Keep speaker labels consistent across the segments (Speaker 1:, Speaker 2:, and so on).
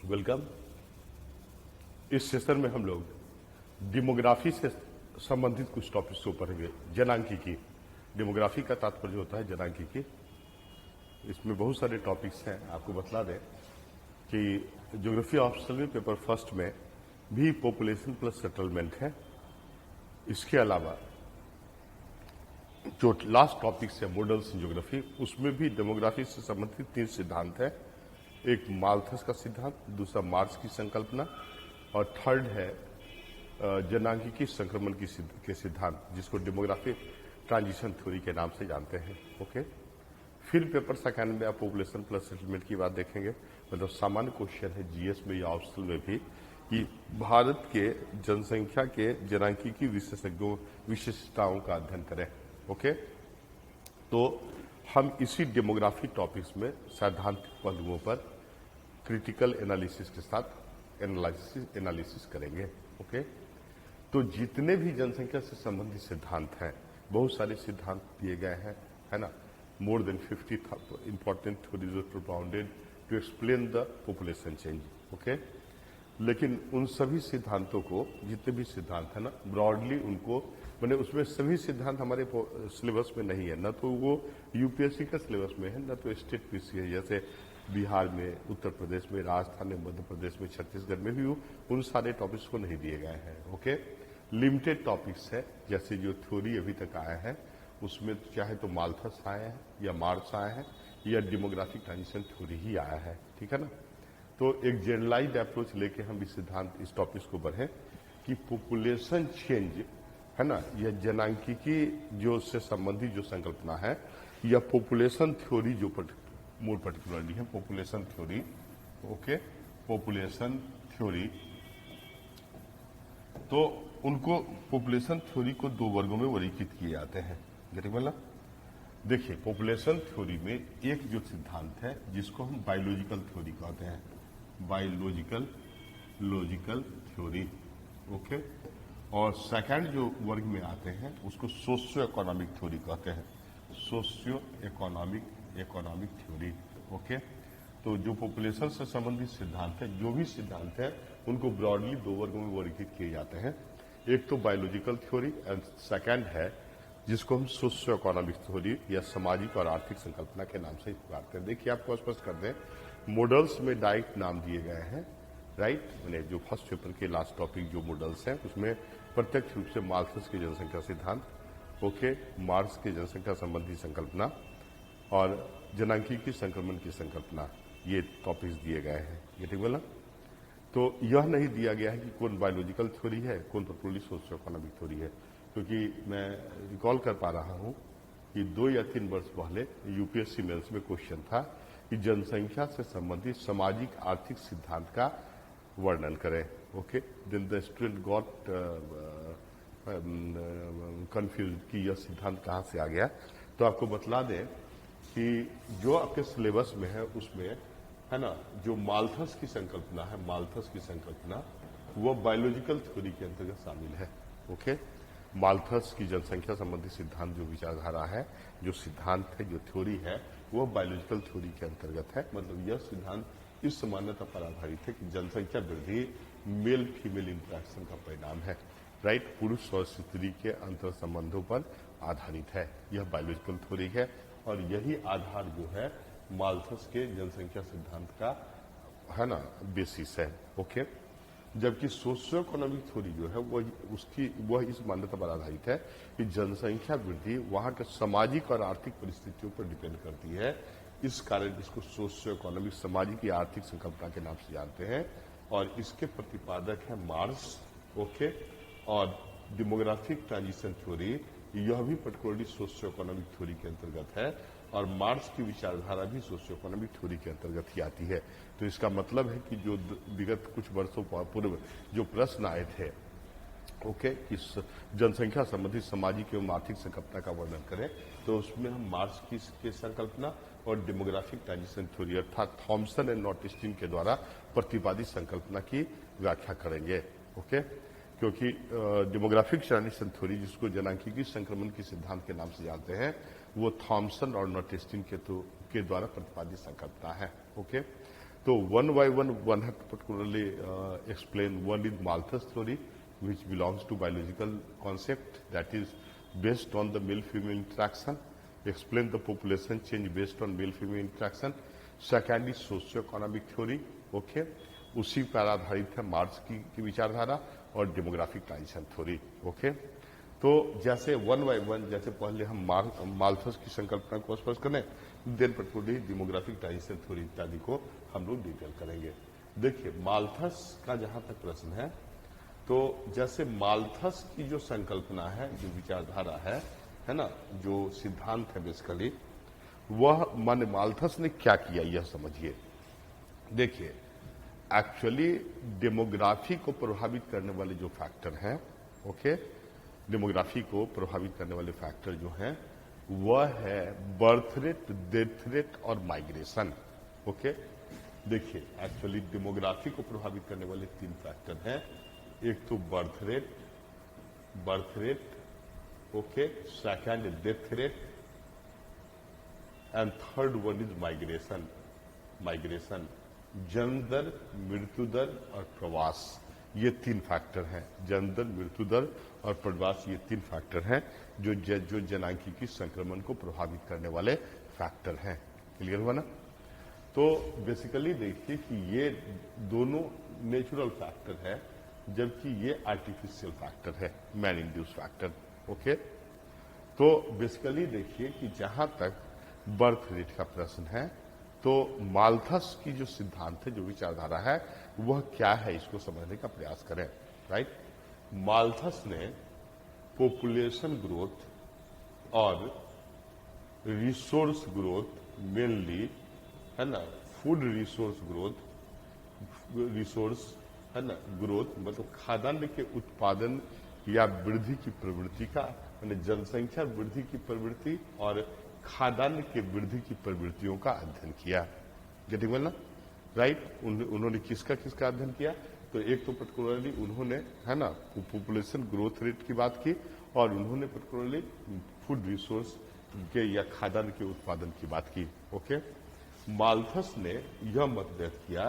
Speaker 1: Welcome. इस session में हम लोग डेमोग्राफी से संबंधित कुछ टॉपिक्स को पढ़ेंगे। जनांकीकी, डेमोग्राफी का तात्पर्य होता है जनांकीकी। इसमें बहुत सारे टॉपिक्स हैं। आपको बतला दें कि ज्योग्राफी ऑप्शनल में पेपर फर्स्ट में भी पॉपुलेशन प्लस सेटलमेंट है। इसके अलावा जो लास्ट टॉपिक्स है मॉडल्स इन ज्योग्राफी, उसमें भी डेमोग्राफी से संबंधित 3 सिद्धांत है। एक माल्थस का सिद्धांत, दूसरा मार्स की संकल्पना और थर्ड है जनांकीकी संक्रमण के सिद्धांत, जिसको डेमोग्राफिक ट्रांजिशन थ्योरी के नाम से जानते हैं। ओके। फिर पेपर सेकंड में आप पॉपुलेशन प्लस सेटलमेंट की बात देखेंगे। मतलब सामान्य क्वेश्चन है जीएस में या ऑप्शनल में भी कि भारत के जनसंख्या के जनांकीकी विशेषताओं का अध्ययन करें। ओके। तो हम इसी डेमोग्राफी टॉपिक्स में सैद्धांतिक पहलुओं पर क्रिटिकल एनालिसिस के साथ एनालिसिस करेंगे। ओके। तो जितने भी जनसंख्या से संबंधित सिद्धांत हैं, बहुत सारे सिद्धांत दिए गए हैं, है ना। More than 50 important theories are propounded to explain the population change. Okay. लेकिन उन सभी सिद्धांतों को, जितने भी सिद्धांत है ना, ब्रॉडली उनको मैंने उसमें सभी सिद्धांत हमारे सिलेबस में नहीं है, न तो वो यूपीएससी का सिलेबस में है, न तो स्टेट पीसी है। जैसे बिहार में, उत्तर प्रदेश में, राजस्थान में, मध्य प्रदेश में, छत्तीसगढ़ में भी उन सारे टॉपिक्स को नहीं दिए गए हैं। ओके। लिमिटेड टॉपिक्स है, जैसे जो थ्योरी अभी तक आया है उसमें चाहे तो माल्थस आए हैं या मार्स आए हैं या डेमोग्राफिक ट्रांजिशन थ्योरी ही आया है। ठीक है ना। तो एक जनरलाइज्ड अप्रोच लेके हम इस सिद्धांत, इस टॉपिक्स को बढ़े कि पॉपुलेशन चेंज है ना, यह जनांकीकी जो से संबंधित जो संकल्पना है, या पॉपुलेशन थ्योरी जो मोर पर्टिकुलरली है population theory. Okay. Population theory, तो उनको पॉपुलेशन थ्योरी को 2 वर्गों में वर्गीकृत किए जाते हैं। देखिए, पॉपुलेशन थ्योरी में एक जो सिद्धांत है जिसको हम बायोलॉजिकल थ्योरी कहते हैं, बायोलॉजिकल थ्योरी। ओके। और सेकंड जो वर्ग में आते हैं उसको सोशियो इकोनॉमिक थ्योरी कहते हैं, सोशियो इकोनॉमिक थ्योरी। ओके। तो जो पॉपुलेशन से संबंधित सिद्धांत है, जो भी सिद्धांत है, उनको ब्रॉडली 2 वर्गों में वर्गीकृत किए जाते हैं। एक तो बायोलॉजिकल थ्योरी एंड सेकंड है जिसको हम सोशियो इकोनॉमिक थ्योरी या सामाजिक और आर्थिक संकल्पना के नाम से पुकारते हैं। देखिए, आपको स्पष्ट कर दें, मॉडल्स में डायरेक्ट नाम दिए गए हैं, राइट। मैंने जो फर्स्ट पेपर के लास्ट टॉपिक जो मॉडल्स हैं उसमें प्रत्यक्ष रूप से माल्थस की जनसंख्या सिद्धांत, ओके, मार्स की जनसंख्या संबंधी संकल्पना और जनांकीकी संक्रमण की संकल्पना, ये टॉपिक्स दिए गए हैं। ये ठीक बोला। तो यह नहीं दिया गया है कि कौन बायोलॉजिकल थ्योरी है, कौन पर्टिकुलरली सोशियो इकोनॉमिक थ्योरी है, क्योंकि मैं रिकॉल कर पा रहा हूं कि 2 या 3 वर्ष पहले यूपीएससी मेंस में क्वेश्चन था कि जनसंख्या से संबंधित सामाजिक आर्थिक सिद्धांत का वर्णन करें। Okay. Then the student got confuse कि यह सिद्धांत कहां से आ गया। तो आपको बतला दें कि जो आपके सिलेबस में है उसमें, है ना, जो माल्थस की संकल्पना है, माल्थस की संकल्पना वो बायोलॉजिकल थ्योरी के अंतर्गत शामिल है। ओके। माल्थस की जनसंख्या संबंधी सिद्धांत जो विचारधारा है, जो सिद्धांत है, जो थ्योरी है, वो बायोलॉजिकल थ्योरी के अंतर्गत है। मतलब यह सिद्धांत इस मान्यता पर आधारित है कि जनसंख्या वृद्धि मेल फीमेल इंटरेक्शन का परिणाम है, राइट। पुरुष और स्त्री के अंतर संबंधों पर आधारित है, यह बायोलॉजिकल थ्योरी है। और यही आधार जो है माल्थस के जनसंख्या सिद्धांत का, है ना, बेसिस है। ओके। जबकि सोशियो इकोनॉमिक थ्योरी जो है वह इस मान्यता पर आधारित है कि जनसंख्या वृद्धि वहां के सामाजिक और आर्थिक परिस्थितियों पर डिपेंड करती है। इस कारण इसको सोशियो इकोनॉमिक, सामाजिक या आर्थिक संकल्पना के नाम से जानते हैं। और इसके प्रतिपादक है मार्स। ओके। और डेमोग्राफिक ट्रांजिशन थ्योरी, यह भी पर्टिकुलरली सोशियो इकोनॉमिक थ्योरी के अंतर्गत है। और मार्क्स की विचारधारा भी सोशियो इकोनॉमिक थ्योरी के अंतर्गत ही आती है। तो इसका मतलब है कि जो विगत कुछ वर्षों पूर्व जो प्रश्न आए थे, ओके, कि जनसंख्या संबंधित सामाजिक एवं आर्थिक संकल्पना का वर्णन करें, तो उसमें हम मार्क्स की संकल्पना और डेमोग्राफिक ट्रांजिशन थ्योरी अर्थात थॉमसन एंड नॉटिस्टिन के द्वारा प्रतिपादित संकल्पना की व्याख्या करेंगे। ओके। क्योंकि डेमोग्राफिक ट्रांजिशन थ्योरी, जिसको जनांकीकी संक्रमण के सिद्धांत के नाम से जानते हैं, वो थॉमसन और नॉटिस्टिन के द्वारा प्रतिपादित संकल्पना है। ओके। तो one have to particularly explain. One is Malthus theory, which belongs to biological concept, that is based on the male-female interaction. Explain the population change based on male-female interaction. Second is socio-economic theory. Okay, उसी पर आधारित है marks की विचारधारा और demographic transition theory. Okay, तो जैसे one by one, जैसे पहले हम माल्थस की संकल्पना को स्पष्ट करें, then particularly demographic transition theory इत्यादि को हम लोग डिटेल करेंगे. देखिए, माल्थस का जहां तक प्रश्न है, तो जैसे माल्थस की जो संकल्पना है, जो विचारधारा है ना, जो सिद्धांत है बेसिकली, वह माने माल्थस ने क्या किया यह समझिए. देखिए, एक्चुअली डेमोग्राफी को प्रभावित करने वाले जो फैक्टर हैं, ओके, डेमोग्राफी को प्रभावित करने वाले फैक्टर जो हैं, वह है बर्थ रेट, डेथ रेट और माइग्रेशन. ओके, देखिए, एक्चुअली डेमोग्राफी को प्रभावित करने वाले 3 फैक्टर हैं. एक तो birth rate, okay, second death rate, and third one is migration. जन्म दर, मृत्यु दर और प्रवास, ये 3 फैक्टर हैं. जन्म दर, मृत्यु दर और प्रवास, ये 3 फैक्टर हैं जो जनांकीय संक्रमण को प्रभावित करने वाले फैक्टर हैं. क्लियर हुआ ना? तो बेसिकली देखिए कि ये दोनों नेचुरल फैक्टर है, जबकि ये आर्टिफिशियल फैक्टर है, मैन इंड्यूस फैक्टर. ओके, तो बेसिकली देखिए कि जहां तक बर्थ रेट का प्रश्न है, तो माल्थस की जो सिद्धांत है, जो विचारधारा है, वह क्या है, इसको समझने का प्रयास करें. राइट, माल्थस ने पॉपुलेशन ग्रोथ और रिसोर्स ग्रोथ, मेनली है ना, फूड रिसोर्स है ना, ग्रोथ मतलब खाद्यान्न के उत्पादन या वृद्धि की प्रवृत्ति का, यानी जनसंख्या वृद्धि की प्रवृत्ति और खाद्यान्न के वृद्धि की प्रवृत्तियों का अध्ययन किया. गेटिंग वेल ना? राइट, उन्होंने किसका अध्ययन किया? तो एक तो पर्टिकुलरली उन्होंने, है ना, पॉपुलेशन ग्रोथ रेट की बात की, और उन्होंने पर्टिकुलरली फूड रिसोर्स के या खाद्यान्न के उत्पादन की बात की. ओके, माल्थस ने यह मत व्यक्त किया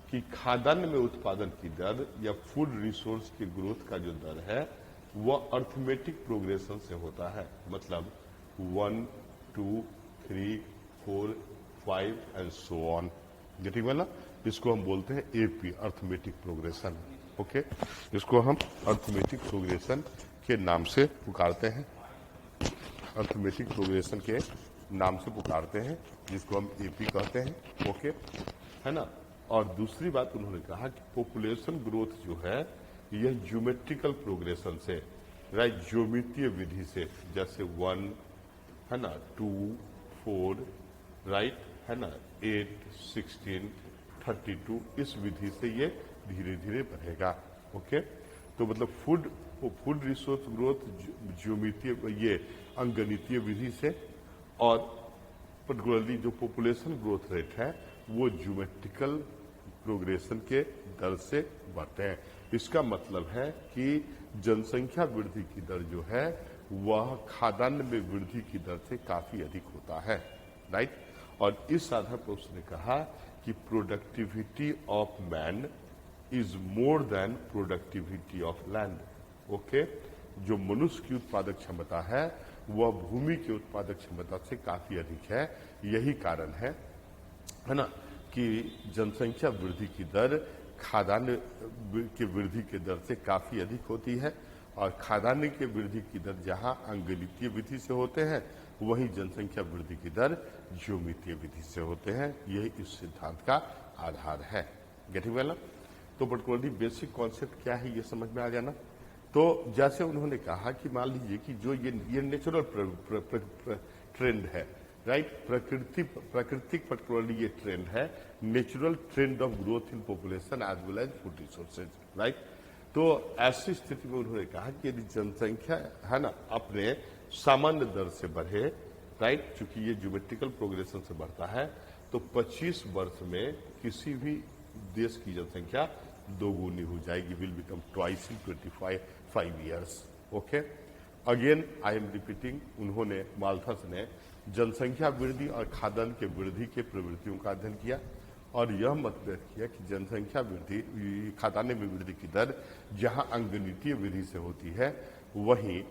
Speaker 1: कि खाद्यान्न में उत्पादन की दर या फूड रिसोर्स की ग्रोथ का जो दर है, वह अर्थमेटिक प्रोग्रेशन से होता है. मतलब 1, 2, 3, 4, 5 and so on. Getting well ना? इसको हम बोलते हैं एपी, अर्थमेटिक प्रोग्रेशन. ओके, इसको हम अर्थमेटिक प्रोग्रेशन के नाम से पुकारते हैं, अर्थमेटिक प्रोग्रेशन के नाम से पुकारते हैं, जिसको हम एपी कहते हैं. ओके, है ना. और दूसरी बात उन्होंने कहा कि पॉपुलेशन ग्रोथ जो है, यह ज्योमेट्रिकल प्रोग्रेशन से, राइट, ज्योमितीय विधि से, जैसे 1 है ना, 2, 4, राइट, है ना, 8, 16, 32, इस विधि से ये धीरे धीरे बढ़ेगा. ओके, तो मतलब फूड रिसोर्स ग्रोथ ज्योमितीय, ये अंगगणितीय विधि से, और पर्टिकुलरली जो पॉपुलेशन ग्रोथ रेट है, वो ज्योमेट्रिकल प्रोग्रेशन के दर से बढ़ते हैं. इसका मतलब है कि जनसंख्या वृद्धि की दर जो है, वह खाद्यान्न में वृद्धि की दर से काफी अधिक होता है. राइट, और इस आधार पर उसने कहा कि productivity of man is more than productivity of land. Okay, जो मनुष्य की उत्पादक क्षमता है, वह भूमि की उत्पादक क्षमता से काफी अधिक है. यही कारण है ना, कि जनसंख्या वृद्धि की दर खाद्यान्न की वृद्धि की दर से काफी अधिक होती है, और खाद्यान्न की वृद्धि की दर जहां अंगगणितीय विधि से होते हैं, वहीं जनसंख्या वृद्धि की दर ज्योमितीय विधि से होते हैं. यही इस सिद्धांत का आधार है. Getting well? तो पर्टिकुलरली बेसिक कॉन्सेप्ट क्या है, ये समझ में आ जाना. तो जैसे उन्होंने कहा कि मान लीजिए कि जो ये नेचुरल ट्रेंड है, राइट, प्राकृतिक पर्टिकुलरली ये ट्रेंड है, natural trend of growth in population as well as food resources. Right, तो ऐसी स्थिति में उन्होंने कहा कि यदि जनसंख्या है ना, अपने सामान्य दर से बढ़े, राइट, चूंकि ये ज्योमेट्रिकल प्रोग्रेशन से बढ़ता है, तो 25 वर्ष में किसी भी देश की जनसंख्या दोगुनी हो जाएगी, will become twice in 25 years. Okay, again I am repeating, उन्होंने, माल्थस ने जनसंख्या वृद्धि और खाद्यान्न के वृद्धि के प्रवृत्तियों का अध्ययन किया, और यह मत व्यक्त किया कि जनसंख्या वृद्धि, खाद्यान्न में वृद्धि की दर जहां अंगगणितीय विधि से होती है, वहीं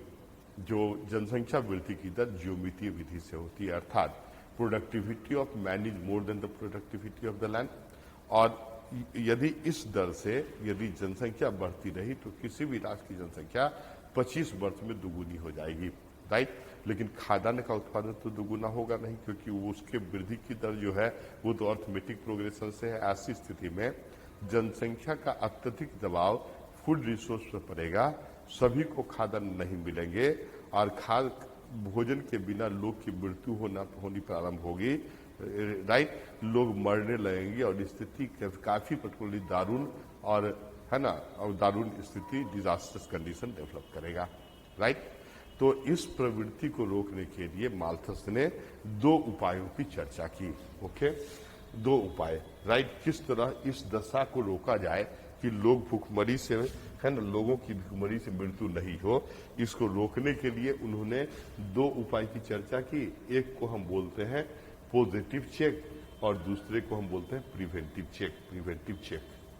Speaker 1: जो जनसंख्या वृद्धि की दर ज्योमितीय विधि से होती है, अर्थात productivity of man is more than the productivity of the land. और यदि इस दर से यदि जनसंख्या बढ़ती रही तो किसी भी राष्ट्र की जनसंख्या 25 वर्ष में दुगुनी हो जाएगी, राइट। लेकिन खाद्यान्न का उत्पादन तो दुगुना होगा नहीं, क्योंकि वो उसके वृद्धि की दर जो है वो तो अर्थमेटिक प्रोग्रेशन से है। ऐसी स्थिति में जनसंख्या का अत्यधिक दबाव फूड रिसोर्स पर पड़ेगा, सभी को खाद्यान्न नहीं मिलेंगे और भोजन के बिना लोग की मृत्यु होनी प्रारंभ होगी, राइट। लोग मरने लगेंगे और स्थिति काफी पर्टिकुलरली दारुण और है ना, और दारुण स्थिति, डिजास्टर्स कंडीशन डेवलप करेगा, राइट। तो इस प्रवृत्ति को रोकने के लिए माल्थस ने 2 उपायों की चर्चा की। ओके, 2 उपाय, राइट। किस तरह इस दशा को रोका जाए कि लोग भूखमरी से, है ना, लोगों की भूखमरी से मृत्यु नहीं हो, इसको रोकने के लिए उन्होंने 2 उपाय की चर्चा की। एक को हम बोलते हैं पॉजिटिव चेक और दूसरे को हम बोलते हैं प्रिवेंटिव चेक।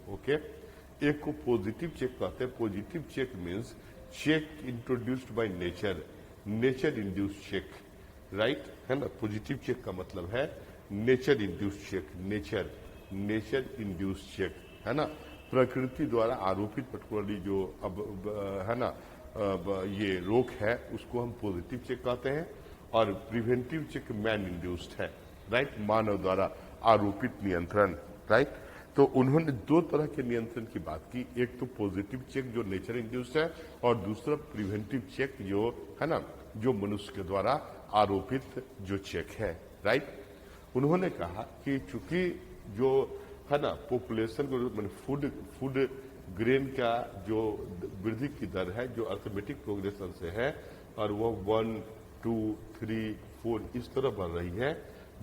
Speaker 1: ओके, एक को पॉजिटिव चेक कहते हैं। Positive check means check introduced by nature induced check, right, है ना। पॉजिटिव चेक का मतलब है nature induced check, nature induced check, है ना। प्रकृति द्वारा आरोपित पर्टिकुलरली जो है ना ये रोक है, उसको हम पॉजिटिव चेक कहते हैं। और प्रिवेंटिव चेक मैन इंड्यूस्ड है, राइट, मानव द्वारा आरोपित नियंत्रण, राइट। तो उन्होंने 2 तरह के नियंत्रण की बात की। एक तो पॉजिटिव चेक जो नेचर इंड्यूस्ड है, और दूसरा प्रिवेंटिव चेक जो है ना, जो मनुष्य के द्वारा आरोपित जो चेक है, राइट। उन्होंने कहा कि चूंकि जो है ना पॉपुलेशन को फूड ग्रेन का जो वृद्धि की दर है, जो अर्थमेटिक प्रोग्रेशन से है, और वो 1, 2, 3, 4 इस तरह बढ़ रही है,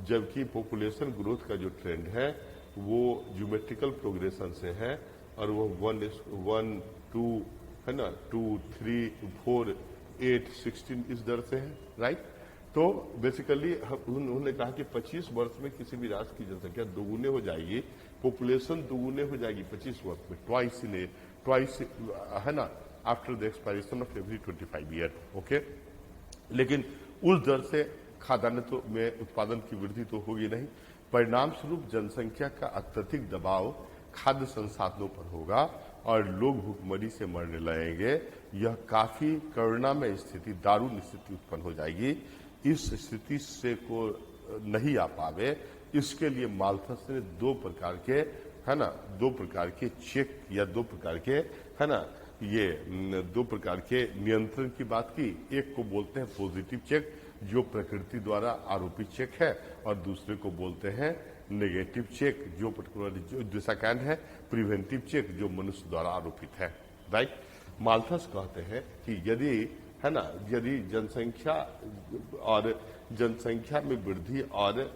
Speaker 1: जबकि पॉपुलेशन ग्रोथ का जो ट्रेंड है वो ज्योमेट्रिकल प्रोग्रेशन से है, और वो 1, 2 है ना, 2, 3, 4, 8, 16 इस दर से है, राइट। तो बेसिकली उन्होंने कहा कि 25 वर्ष में किसी भी राष्ट्र की जनसंख्या दोगुने हो जाएगी, पॉपुलेशन दोगुने हो जाएगी 25 वर्ष में, ट्वाइस है ना, after the expiration of every 25 year. Okay, लेकिन उस दर से खाद्यान्न तो में उत्पादन की वृद्धि तो होगी नहीं। परिणाम स्वरूप जनसंख्या का अत्यधिक दबाव खाद्य संसाधनों पर होगा और लोग भूखमरी से मरने लगेंगे। यह काफी करुणामय स्थिति, दारुण स्थिति उत्पन्न हो जाएगी। इस स्थिति से को नहीं आ पावे, इसके लिए माल्थस ने 2 प्रकार के, है ना, 2 प्रकार के चेक या 2 प्रकार के, है ना, ये 2 प्रकार के नियंत्रण की बात की। एक को बोलते हैं पॉजिटिव चेक जो प्रकृति द्वारा आरोपित चेक है, और दूसरे को बोलते हैं नेगेटिव चेक जो पर्टिकुलरली जो दूसरा कैंड है प्रिवेंटिव चेक जो मनुष्य द्वारा आरोपित है, राइट। माल्थस कहते हैं कि यदि, है ना, यदि जनसंख्या में वृद्धि और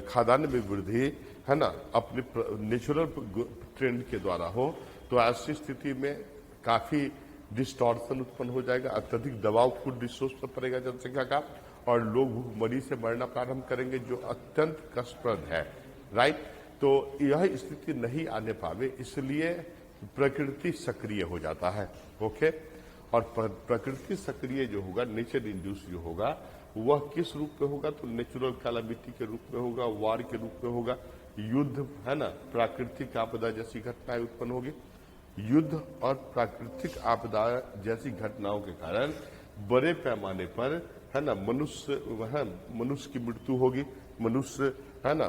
Speaker 1: खाद्यान्न में वृद्धि, है ना, अपने नेचुरल ट्रेंड के द्वारा हो, तो ऐसी स्थिति में काफी डिस्टॉर्शन उत्पन्न हो जाएगा, अत्यधिक दबाव फूड रिसोर्स पर पड़ेगा जनसंख्या का, और लोग भूखमरी से मरना प्रारंभ करेंगे, जो अत्यंत कष्टप्रद है, राइट। तो यह स्थिति नहीं आने पावे, इसलिए प्रकृति सक्रिय हो जाता है। ओके, और प्रकृति सक्रिय जो होगा, नेचर इंड्यूस जो होगा, वह किस रूप में होगा? तो नेचुरल कैलामिटी के रूप में होगा, वार के रूप में होगा, युद्ध, है ना, प्राकृतिक आपदा जैसी घटनाएं उत्पन्न होगी। युद्ध और प्राकृतिक आपदा जैसी घटनाओं के कारण बड़े पैमाने पर, है ना, मनुष्य की मृत्यु होगी, है ना,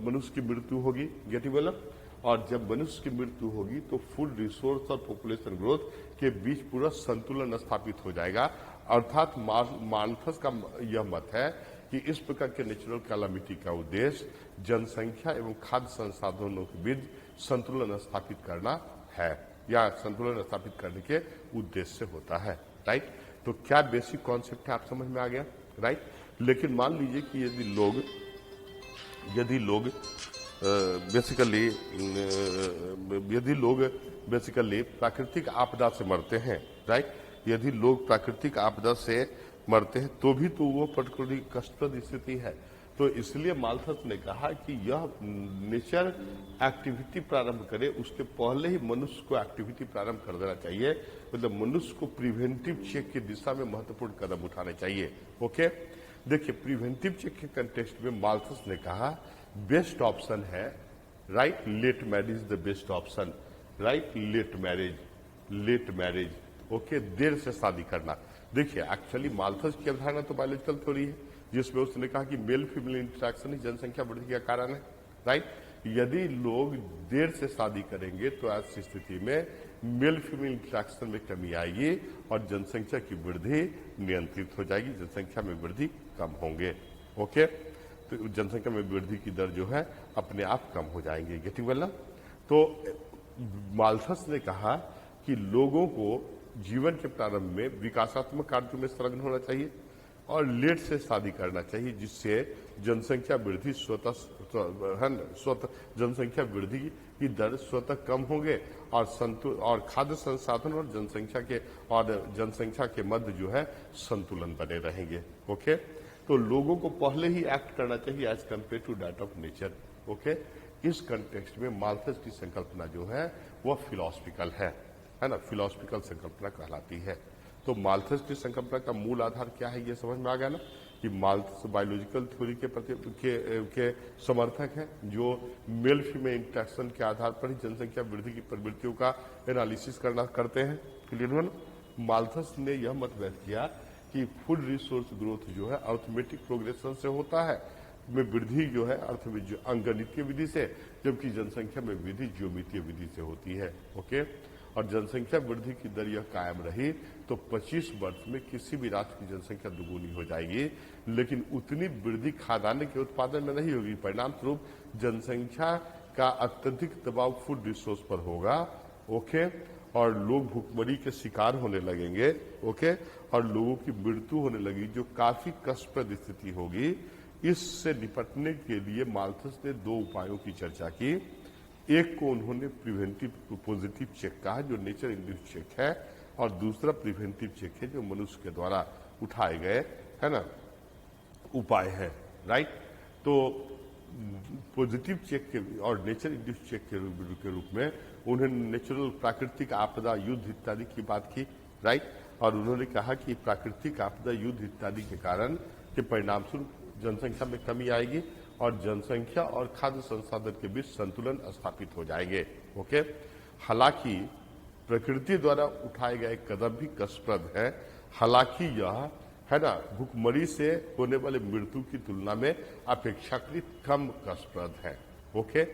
Speaker 1: मनुष्य की मृत्यु होगी, गेटिंग वेल। और जब मनुष्य की मृत्यु होगी तो फूड रिसोर्स और पॉपुलेशन ग्रोथ के बीच पूरा संतुलन स्थापित हो जाएगा। अर्थात माल्थस का यह मत है कि इस प्रकार के नेचुरल कैलामिटी का उद्देश्य जनसंख्या एवं खाद्य संसाधनों के बीच संतुलन स्थापित करना है, या संतुलन स्थापित करने के उद्देश्य से होता है, राइट। तो क्या बेसिक कॉन्सेप्ट है, आप समझ में आ गया, राइट। लेकिन मान लीजिए कि यदि लोग बेसिकली प्राकृतिक आपदा से मरते हैं, राइट, यदि लोग प्राकृतिक आपदा से मरते हैं तो भी तो वो पर्टिकुलरली कष्टप्रद स्थिति है। तो इसलिए माल्थस ने कहा कि यह नेचर एक्टिविटी प्रारंभ करे उसके पहले ही मनुष्य को एक्टिविटी प्रारंभ कर देना चाहिए। मतलब मनुष्य को प्रिवेंटिव चेक की दिशा में महत्वपूर्ण कदम उठाने चाहिए। ओके, देखिए प्रिवेंटिव चेक के कंटेक्स्ट में माल्थस ने कहा बेस्ट ऑप्शन है right late marriage the best option, right late marriage okay, देर से शादी करना। देखिए एक्चुअली माल्थस की अवधारणा तो बायोलॉजिकल थ्योरी है जिसमें उसने कहा कि मेल फीमेल इंटरेक्शन ही जनसंख्या वृद्धि का कारण है, राइट। यदि लोग देर से शादी करेंगे तो ऐसी स्थिति में मेल फीमेल इंटरेक्शन में कमी आएगी और जनसंख्या की वृद्धि नियंत्रित हो जाएगी, जनसंख्या में वृद्धि कम होंगे। ओके, तो जनसंख्या में वृद्धि की दर जो है अपने आप कम हो जाएंगे। गेटिंग वेल ना? तो माल्थस ने कहा कि लोगों को जीवन के प्रारंभ में विकासात्मक कार्यों में संलग्न होना चाहिए और लेट से शादी करना चाहिए जिससे जनसंख्या वृद्धि जनसंख्या वृद्धि की दर स्वतः कम होंगे और खाद्य संसाधन और जनसंख्या के मध्य जो है संतुलन बने रहेंगे। ओके, तो लोगों को पहले ही एक्ट करना चाहिए as compare to that of nature. Okay, इस कंटेक्स्ट में माल्थस की संकल्पना जो है वह फिलॉसफिकल है ना, फिलॉसफिकल संकल्पना कहलाती है। तो माल्थस की संकल्पना का मूल आधार क्या है ये समझ में आ गया ना, कि माल्थस बायोलॉजिकल थ्योरी के समर्थक हैं जो मेल फीमेल इंटरेक्शन के आधार पर ही जनसंख्या वृद्धि की प्रवृत्तियों का एनालिसिस करते हैं। क्लियर हुआ ना? माल्थस ने यह मत व्यक्त किया कि फूड रिसोर्स ग्रोथ जो है अर्थमेटिक प्रोग्रेशन से होता है, में वृद्धि जो है अंगणितीय विधि से, जबकि जनसंख्या में वृद्धि ज्योमितीय विधि से होती है। ओके, और जनसंख्या वृद्धि की दर यह कायम रही तो 25 वर्ष में किसी भी राष्ट्र की जनसंख्या दुगुनी हो जाएगी, लेकिन उतनी वृद्धि खाद्यान्न के उत्पादन में नहीं होगी। परिणाम स्वरूप जनसंख्या का अत्यधिक दबाव फूड रिसोर्स पर होगा। ओके, और लोग भूखमरी के शिकार होने लगेंगे। ओके, और लोगों की मृत्यु होने लगी जो काफी कष्टप्रद स्थिति होगी। इससे निपटने के लिए माल्थस ने दो उपायों की चर्चा की। एक को उन्होंने प्रिवेंटिव पॉजिटिव चेक कहा जो नेचर इंड्यूस्ड चेक है, और दूसरा प्रिवेंटिव चेक है जो मनुष्य के द्वारा उठाए गए है ना उपाय है, राइट। तो पॉजिटिव चेक के और नेचर इंड्यूस्ड चेक के रूप में उन्होंने नेचुरल प्राकृतिक आपदा युद्ध इत्यादि की बात की, राइट। और उन्होंने कहा कि प्राकृतिक आपदा युद्ध इत्यादि के कारण के परिणाम स्वरूप जनसंख्या में कमी आएगी और जनसंख्या और खाद्य संसाधन के बीच संतुलन स्थापित हो जाएंगे। ओके, हालांकि प्रकृति द्वारा उठाए गए कदम भी कष्टप्रद है, हालांकि यह है ना भूखमरी से होने वाले मृत्यु की तुलना में अपेक्षाकृत कम कष्टप्रद है। ओके,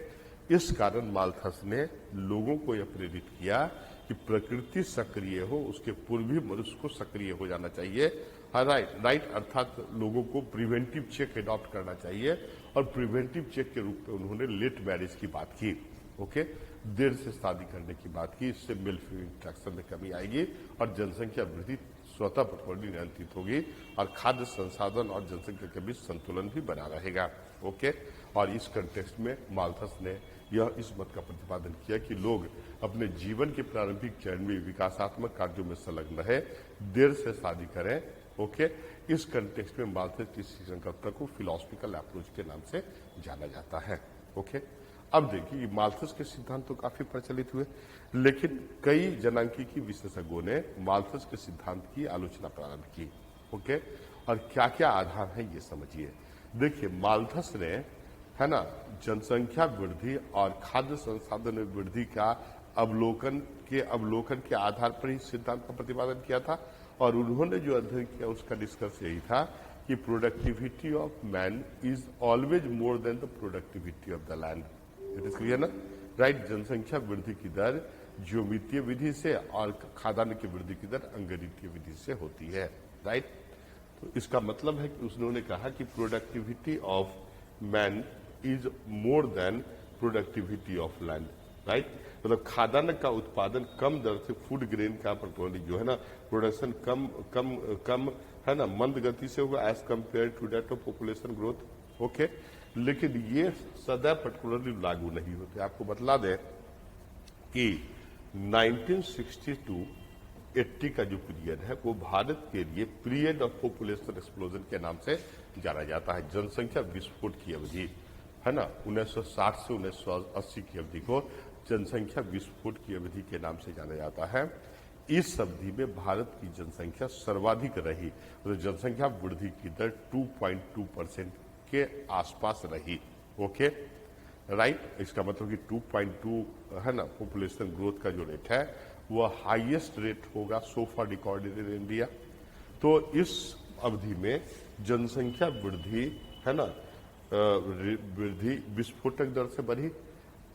Speaker 1: इस कारण माल्थस ने लोगों को यह प्रेरित किया कि प्रकृति सक्रिय हो उसके पूर्व भी मनुष्य को सक्रिय हो जाना चाहिए। राइट, अर्थात लोगों को प्रिवेंटिव चेक अडॉप्ट करना चाहिए, और प्रिवेंटिव चेक के रूप में उन्होंने लेट मैरिज की बात की। ओके, देर से शादी करने की बात की, इससे मेल फीमेल इंटरेक्शन में कमी आएगी और जनसंख्या वृद्धि स्वतः पटौनी नियंत्रित होगी और खाद्य संसाधन और जनसंख्या के बीच संतुलन भी बना रहेगा। ओके, और इस कंटेक्स्ट में माल्थस ने यह इस मत का प्रतिपादन किया कि लोग अपने जीवन के प्रारंभिक चरण में विकासात्मक कार्यों में संलग्न रहे, देर से शादी करें। ओके, इस कंटेक्स्ट में माल्थस की संकल्पना को फिलॉसफिकल अप्रोच के नाम से जाना जाता है। ओके, अब देखिए माल्थस के सिद्धांत तो काफी प्रचलित हुए, लेकिन कई जनांकीय विशेषज्ञों ने माल्थस के सिद्धांत की आलोचना प्रारंभ की। ओके, और क्या क्या आधार है ये समझिए। देखिए माल्थस ने है ना जनसंख्या वृद्धि और खाद्य संसाधन में वृद्धि का अवलोकन के आधार पर ही सिद्धांत का प्रतिपादन किया था, और उन्होंने जो अध्ययन किया उसका निष्कर्ष यही था कि productivity of man is always more than the productivity of the land. It is clear ना, राइट। जनसंख्या वृद्धि की दर ज्योमितीय विधि से और खाद्यान्न की वृद्धि की दर अंगणितीय विधि से होती है, राइट। तो इसका मतलब है कि उन्होंने कहा कि productivity of man is more than productivity of land, right. मतलब खाद्यान्न का उत्पादन कम दर से फूड ग्रेन का जो है ना प्रोडक्शन कम है ना मंद गति से होगा as compare to that of population growth. Okay, लेकिन ये सदैव पर्टिकुलरली लागू नहीं होते। आपको बतला दें कि 1960 to 80 का जो पीरियड है वो भारत के लिए पीरियड ऑफ पॉपुलेशन एक्सप्लोजन के नाम से जाना जाता है। जनसंख्या विस्फोट की अवधि है ना 1960 से 1980 की अवधि को जनसंख्या विस्फोट की अवधि के नाम से जाना जाता है। इस अवधि में भारत की जनसंख्या सर्वाधिक रही, तो जनसंख्या वृद्धि की दर 2.2% के आसपास रही। ओके राइट, इसका मतलब कि 2.2 है ना पॉपुलेशन ग्रोथ का जो रेट है वह हाईएस्ट रेट होगा सो फार रिकॉर्डेड इन इंडिया। तो इस अवधि में जनसंख्या वृद्धि है ना वृद्धि विस्फोटक दर से बढ़ी।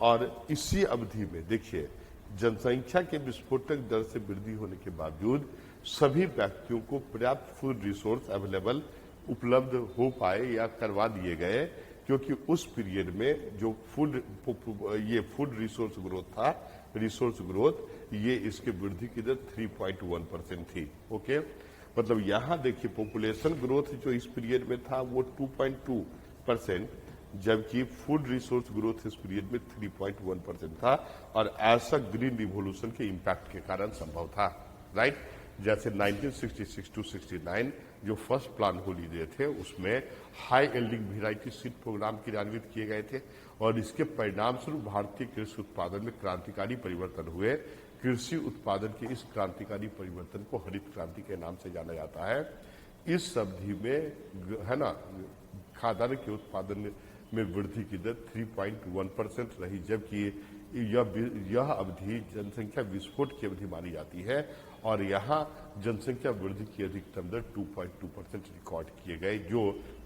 Speaker 1: और इसी अवधि में देखिए जनसंख्या के विस्फोटक दर से वृद्धि होने के बावजूद सभी व्यक्तियों को पर्याप्त फूड रिसोर्स अवेलेबल उपलब्ध हो पाए या करवा दिए गए, क्योंकि उस पीरियड में जो फूड रिसोर्स ग्रोथ था, रिसोर्स ग्रोथ ये इसके वृद्धि की दर 3.1% थी। ओके मतलब यहां देखिए पॉपुलेशन ग्रोथ जो इस पीरियड में था वो 2.2%, जबकि फूड रिसोर्स ग्रोथ इस पीरियड में 3.1% था। और ऐसा ग्रीन रिवॉल्यूशन के इंपैक्ट के कारण संभव था। राइट, जैसे 1966 टू 69 जो फर्स्ट प्लान हॉलीडे थे उसमें high yielding variety seed programme क्रियान्वित किए गए थे और इसके परिणाम स्वरूप भारतीय कृषि उत्पादन में क्रांतिकारी परिवर्तन हुए। कृषि उत्पादन के इस क्रांतिकारी परिवर्तन को हरित क्रांति के नाम से जाना जाता है। इस अवधि में है ना खाद्यान्न के उत्पादन में वृद्धि की दर 3.1% रही, जबकि यह अवधि जनसंख्या विस्फोट की अवधि मानी जाती है और यहाँ जनसंख्या वृद्धि की अधिकतम दर 2.2% रिकॉर्ड किए गए, जो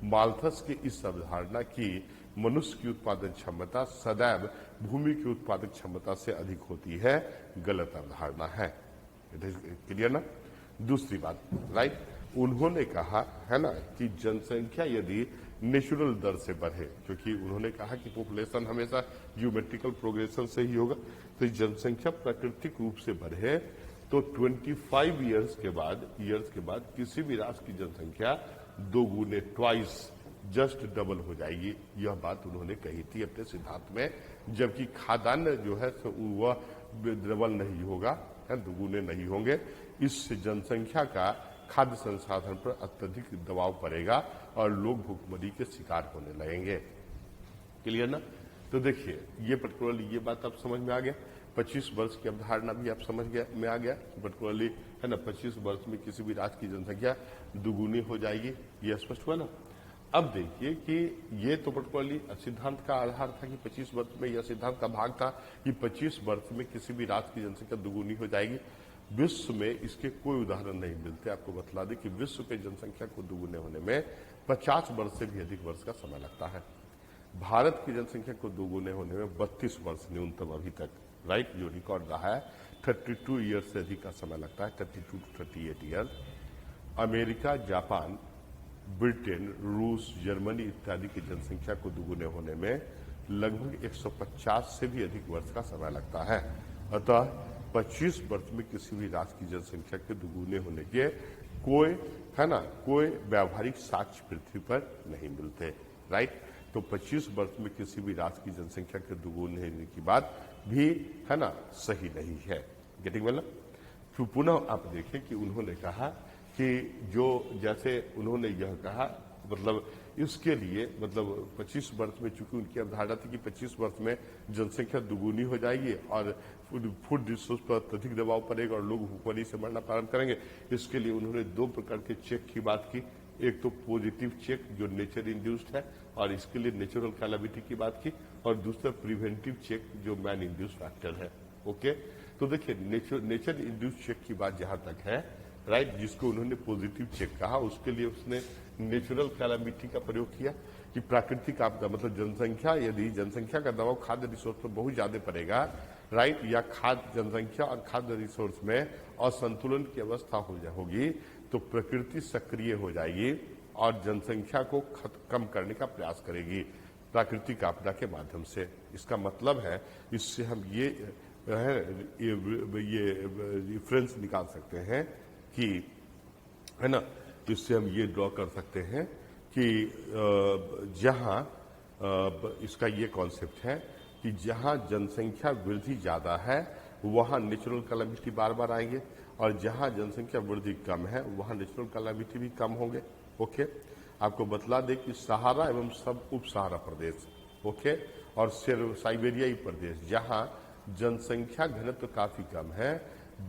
Speaker 1: माल्थस की इस अवधारणा की मनुष्य की उत्पादन क्षमता सदैव भूमि की उत्पादक क्षमता से अधिक होती है गलत अवधारणा है। क्लियर ना? दूसरी बात राइट, उन्होंने कहा है ना कि जनसंख्या यदि नेचुरल दर से बढ़े, क्योंकि उन्होंने कहा कि पॉपुलेशन हमेशा ज्योमेट्रिकल प्रोग्रेशन से ही होगा, तो जनसंख्या प्राकृतिक रूप से बढ़े तो 25 ईयर्स के बाद किसी भी राष्ट्र की जनसंख्या दोगुने ट्वाइस जस्ट डबल हो जाएगी। यह बात उन्होंने कही थी अपने सिद्धांत में, जबकि खाद्यान्न जो है वह डबल नहीं होगा, दोगुने नहीं होंगे। इससे जनसंख्या का खाद्य संसाधन पर अत्यधिक दबाव पड़ेगा और लोग भूखमरी के शिकार होने लगेंगे। क्लियर ना? तो देखिए ये पर्टिकुलरली ये बात आप समझ में आ गया। 25 वर्ष की अवधारणा भी आप समझ गया में आ गया पर्टिकुलरली है ना। 25 वर्ष में किसी भी राज्य की जनसंख्या दुगुनी हो जाएगी, ये स्पष्ट हुआ ना। अब देखिए कि ये तो पर्टिकुलरली सिद्धांत का आधार था कि 25 वर्ष में, यह सिद्धांत का भाग था कि 25 वर्ष में किसी भी राज्य की जनसंख्या दुगुनी हो जाएगी। विश्व में इसके कोई उदाहरण नहीं मिलते। आपको बतला दें कि विश्व के जनसंख्या को दुगुने होने में 50 वर्ष से भी अधिक वर्ष का समय लगता है। भारत की जनसंख्या को दुगुने होने में 32 वर्ष न्यूनतम अभी तक, राइट, जो रिकॉर्ड रहा है 32 ईयर से अधिक का समय लगता है, 32 to 38 year. America, Japan, Britain, रूस, जर्मनी इत्यादि की जनसंख्या को दुगुने होने में लगभग 150 से भी अधिक वर्ष का समय लगता है। अतः 25 वर्ष में किसी भी राष्ट्र की जनसंख्या के दुगुने होने के कोई व्यावहारिक साक्ष्य पृथ्वी पर नहीं मिलते। राइट, तो 25 वर्ष में किसी भी राष्ट्र की जनसंख्या के दुगुने होने की बात भी है ना सही नहीं है। Getting well? फिर पुनः आप देखें कि उन्होंने कहा कि जो जैसे उन्होंने यह कहा मतलब इसके लिए मतलब 25 वर्ष में, चूंकि उनकी अवधारणा थी कि 25 वर्ष में जनसंख्या दुगुनी हो जाएगी और फूड रिसोर्स पर अत्यधिक दबाव पड़ेगा और लोग भूखमरी से मरना प्रारंभ करेंगे। इसके लिए उन्होंने 2 प्रकार के चेक की बात की। एक तो पॉजिटिव चेक जो नेचर इंड्यूस्ड है और इसके लिए नेचुरल कैलामिटी की बात की, और दूसरा प्रिवेंटिव चेक जो मैन इंड्यूस्ड फैक्टर है। ओके, तो देखिए नेचर इंड्यूस्ड चेक की बात जहां तक है, राइट, जिसको उन्होंने पॉजिटिव चेक कहा, उसके लिए उसने नेचुरल कैलामिटी का प्रयोग किया कि प्राकृतिक आपदा मतलब जनसंख्या, यदि जनसंख्या का दबाव खाद्य रिसोर्स पर बहुत ज्यादा पड़ेगा, राइट, या जनसंख्या और खाद्य रिसोर्स में असंतुलन की अवस्था होगी तो प्रकृति सक्रिय हो जाएगी और जनसंख्या को कम करने का प्रयास करेगी प्राकृतिक आपदा के माध्यम से। इसका मतलब है इससे हम ये रेफरेंस निकाल सकते हैं कि है ना, इससे हम ये ड्रॉ कर सकते हैं कि जहां इसका ये कॉन्सेप्ट है कि जहां जनसंख्या वृद्धि ज्यादा है वहां नेचुरल कैलामिटी बार बार आएंगे और जहां जनसंख्या वृद्धि कम है वहां नेचुरल कैलामिटी भी कम होंगे। ओके, आपको बतला दे कि सहारा एवं सब उप सहारा प्रदेश, ओके, और साइबेरियाई प्रदेश जहां जनसंख्या घनत्व काफी कम है,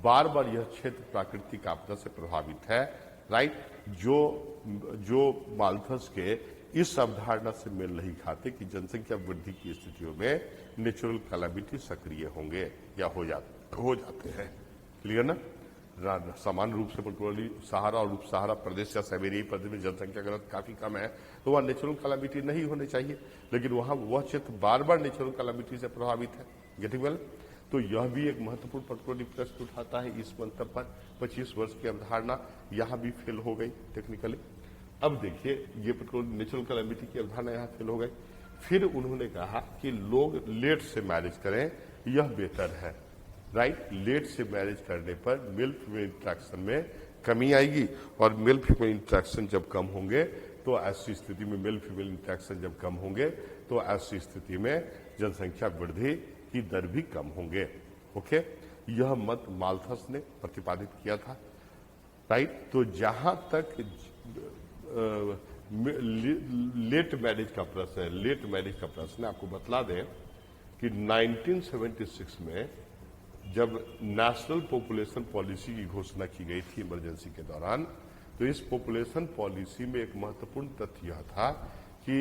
Speaker 1: बार बार यह क्षेत्र प्राकृतिक आपदा से प्रभावित है, राइट, जो माल्थस के इस अवधारणा से मेल नहीं खाते कि जनसंख्या वृद्धि की स्थितियों में नेचुरल कैलामिटी सक्रिय होंगे या हो जाते हैं। क्लियर ना? सामान्य रूप से पर्टिकुलरली सहारा और उप सहारा प्रदेश या साइबेरियाई प्रदेश में जनसंख्या घनत्व काफी कम है, तो वहां नेचुरल कैलामिटी नहीं होनी चाहिए, लेकिन वहां वह क्षेत्र बार बार नेचुरल कैलामिटी से प्रभावित है। Getting well? तो यह भी एक महत्वपूर्ण पर्टिकुलरली प्रश्न उठाता है इस मंतव्य पर। 25 वर्ष की अवधारणा यहां भी फेल हो गई टेक्निकली। अब देखिए, ये पेट्रोल नेचुरल कैलामिटी की अवधारणा यहां फेल हो गई। फिर उन्होंने कहा कि लोग लेट से मैरिज करें, यह बेहतर है, राइट। लेट से मैरिज करने पर मेल फीमेल इंट्रैक्शन में कमी आएगी, और मेल फीमेल इंट्रैक्शन जब कम होंगे तो ऐसी स्थिति में मेल फीमेल इंट्रैक्शन जब कम होंगे तो ऐसी स्थिति में जनसंख्या वृद्धि की दर भी कम होंगे। ओके, यह मत माल्थस ने प्रतिपादित किया था, राइट। तो जहां तक लेट मैरिज का प्रश्न है, लेट मैरिज का प्रश्न आपको बतला दें कि 1976 में जब नेशनल पॉपुलेशन पॉलिसी की घोषणा की गई थी इमरजेंसी के दौरान, तो इस पॉपुलेशन पॉलिसी में एक महत्वपूर्ण तथ्य यह था कि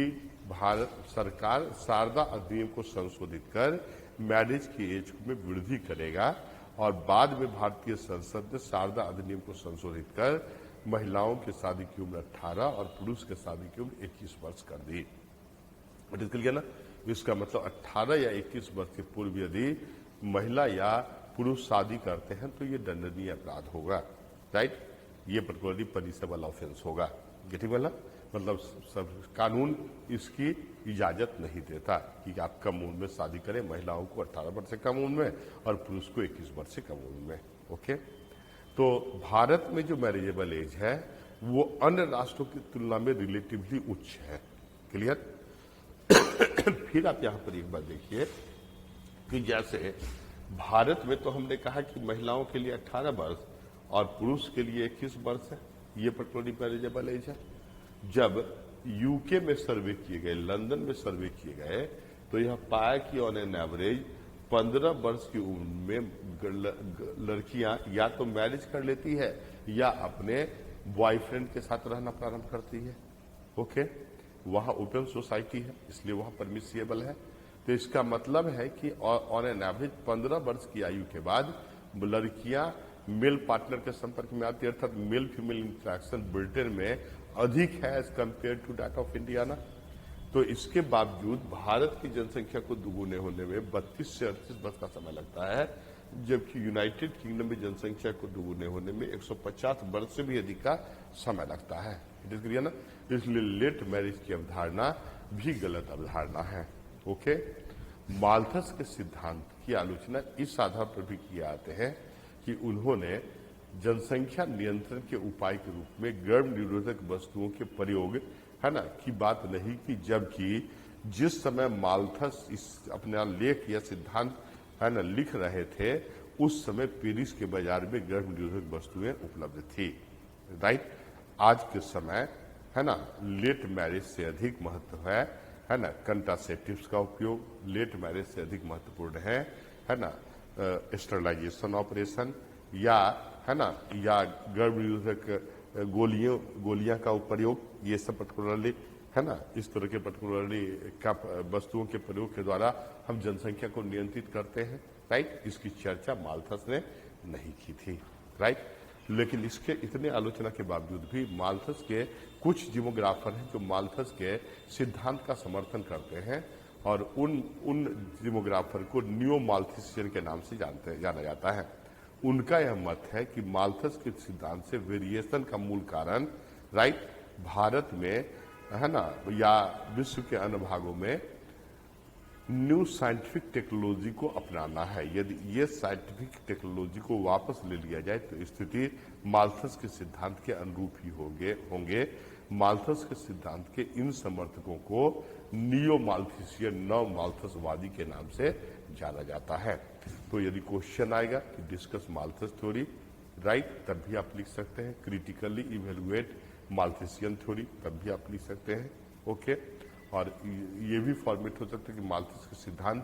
Speaker 1: भारत सरकार शारदा अधिनियम को संशोधित कर मैरिज की एज में वृद्धि करेगा, और बाद में भारतीय संसद ने शारदा अधिनियम को संशोधित कर महिलाओं की शादी की उम्र 18 और पुरुष की शादी की उम्र 21 वर्ष कर दी। क्लियर ना? इसका मतलब 18 या 21 वर्ष के पूर्व यदि महिला या पुरुष शादी करते हैं तो ये दंडनीय अपराध होगा, राइट। ये पर्टिकुलरली पनिशेबल ऑफेंस होगा। Getting well? मतलब सब कानून इसकी इजाजत नहीं देता कि आप कम उम्र में शादी करें, महिलाओं को 18 वर्ष से कम उम्र में और पुरुष को 21 वर्ष से कम उम्र में। ओके, तो भारत में जो मैरिजेबल एज है वो अन्य राष्ट्रों की तुलना में रिलेटिवली उच्च है। क्लियर? फिर आप यहां पर एक बात देखिए कि जैसे भारत में तो हमने कहा कि महिलाओं के लिए 18 वर्ष और पुरुष के लिए 21 वर्ष है, ये पर्टिकुलरली मैरिजेबल एज है। जब यूके में सर्वे किए गए, लंदन में सर्वे किए गए, तो यह पाया कि ऑन एन एवरेज 15 वर्ष की उम्र में लड़कियां या तो मैरिज कर लेती है या अपने बॉयफ्रेंड के साथ रहना प्रारंभ करती है। ओके, वहां ओपन सोसाइटी है इसलिए वहां परमिसिबल है। तो इसका मतलब है कि ऑन एन एवरेज 15 वर्ष की आयु के बाद लड़कियां मेल पार्टनर के संपर्क में आती है, अर्थात मेल फीमेल इंट्रैक्शन ब्रिटेन में अधिक है as compare to that of India ना। तो इसके बावजूद भारत की जनसंख्या को दुगुने होने में 32 से 38 वर्ष का समय लगता है, जबकि यूनाइटेड किंगडम में जनसंख्या को दुगुने होने में 150 वर्ष से भी अधिक का समय लगता है। इट इज क्लियर ना? इसलिए लेट मैरिज की अवधारणा भी गलत अवधारणा है। ओके, माल्थस के सिद्धांत की आलोचना इस आधार पर भी किए आते हैं कि उन्होंने जनसंख्या नियंत्रण के उपाय के रूप में गर्भ निरोधक वस्तुओं के प्रयोग, है ना, की बात नहीं की, जबकि जिस समय माल्थस इस अपना लेख या सिद्धांत, है ना, लिख रहे थे, उस समय पेरिस के बाजार में गर्भ निरोधक वस्तुएं उपलब्ध थी, राइट। आज के समय, है ना, लेट मैरिज से अधिक महत्व है ना, कंट्रासेप्टिव्स का उपयोग लेट मैरिज से अधिक महत्वपूर्ण है ना, स्टरलाइजेशन ऑपरेशन या, है ना, या गर्भ निरोधक गोलियां का प्रयोग, ये सब पर्टिकुलरली, है ना, इस तरह के पर्टिकुलरली वस्तुओं के प्रयोग के द्वारा हम जनसंख्या को नियंत्रित करते हैं, राइट। इसकी चर्चा माल्थस ने नहीं की थी, राइट। लेकिन इसके इतने आलोचना के बावजूद भी माल्थस के कुछ डेमोग्राफर हैं जो माल्थस के सिद्धांत का समर्थन करते हैं, और उन डेमोग्राफर को न्यू माल्थसियन के नाम से जाना जाता है। उनका यह मत है कि माल्थस के सिद्धांत से वेरिएशन का मूल कारण, राइट, भारत में, है ना, या विश्व के अन्य भागों में न्यू साइंटिफिक टेक्नोलॉजी को अपनाना है। यदि ये साइंटिफिक टेक्नोलॉजी को वापस ले लिया जाए तो स्थिति माल्थस के सिद्धांत के अनुरूप ही होंगे। माल्थस के सिद्धांत के इन समर्थकों को नियो माल्थसियन, नव माल्थसवादी के नाम से जाना जाता है। तो यदि क्वेश्चन आएगा कि डिस्कस माल्थस थ्योरी, राइट, तब भी आप लिख सकते हैं क्रिटिकली इवेलुएट माल्थेसियन थ्योरी, तब भी आप लिख सकते हैं। ओके, और ये भी फॉर्मेट हो सकता है कि माल्थस के सिद्धांत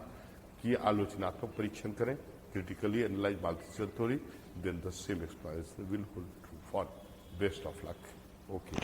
Speaker 1: की आलोचनात्मक परीक्षण करें, critically analyse Malthusian theory, then the same explanation will hold true for best of luck. Okay.